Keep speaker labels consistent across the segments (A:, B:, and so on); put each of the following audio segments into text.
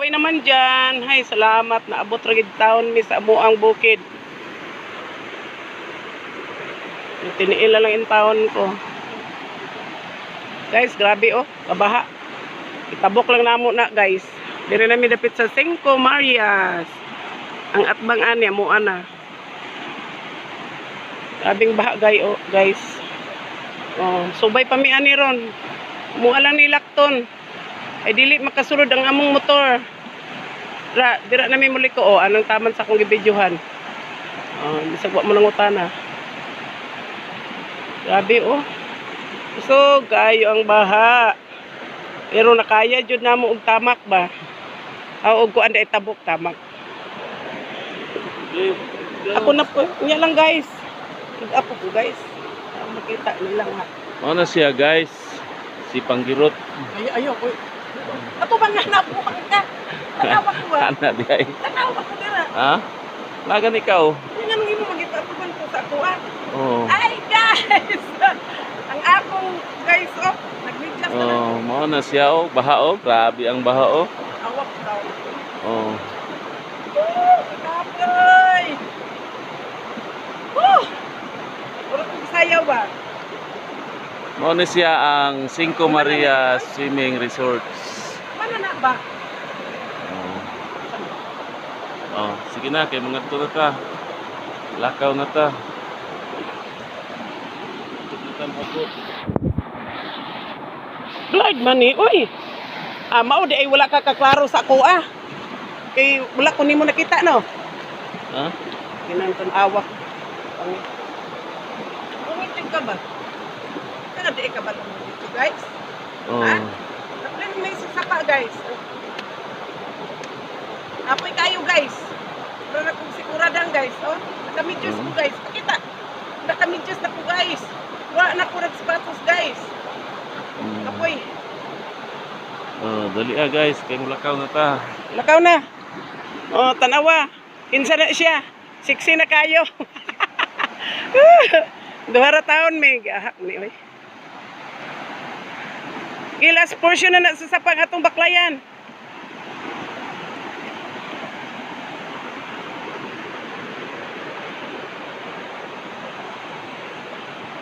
A: hi naman dyan. Hi, salamat. Naabot ragid taon mi sa amuang bukid. Tiniila lang yung taon ko. Guys, grabe oh. Kabaha. Itabok lang namo na guys. Dire na mi dapit sa Cinco Marias. Ang atbang ani mo ana. Grabing baha guys. Oh, subay pa mi ani ron. Mua lang ni lakton. Ay dili makasulod ang among motor. Dira na mi muli ko oh, anong taman sa akong gibidyohan. Oh, bisag wa mo nang utana. Grabe oh. So, kayo ang baha. Pero nakaya jud namo og tamak ba? Og kuan day tabok tamak. Ako na po, niya lang guys. Apo ko guys. Makita nila nga.
B: Mao na siya guys. Si Panggirot.
A: Ayo ko. Ato bang nabuhat ka? Tanawa ko ba?
B: Ana di ay.
A: Tanawa ko dira.
B: Ha? Lagan ikaw.
A: Nga nang imo magita ato man ko sa kuan.
B: Oh.
A: Ay guys. Ang akong guys oh, nagmidlas na.
B: Oh, mao na siya oh, baha oh. Grabe ang baha oh.
A: Awak daw.
B: Oh.
A: Kapoy. Puro kong sayaw ba?
B: Mao na siya ang Cinco Marias Swimming Resorts.
A: Mana na ba?
B: Oh. Oh, sige na kay mga na ta. Lakaw na ta.
A: Blood money, oy. Mao di ay wala ka kaklaro sa kuha. Kay wala ko nimo nakita no.
B: Ha?
A: Kinanton awak. Umitin ka ba? Kana di ka ba dito, guys?
B: Oh.
A: Ha? Tapos may sasaka, guys. Apoy kayo, guys. Pero na kung siguradan, guys. Oh, nakamidyos ko, guys. Pakita. Nakamidyos na ko, guys. Wala na ko nag-spatos, guys. Apoy.
B: Oh, dali guys, kay mulakaw na ta.
A: Lakaw na. Oh, tanawa. Kinsa na siya. Siksi na kayo. Duhara taon may gahak ni oy. Gilas portion na sa sapang atong baklayan.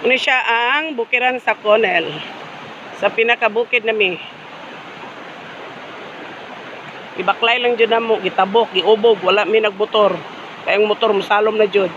A: Ano siya ang bukiran sa Conel. Sa pinakabukid nami. Ibaklay lang dyan na mo, gitabok, giubog, wala may nagmotor. Kaya ang motor, masalom na dyan.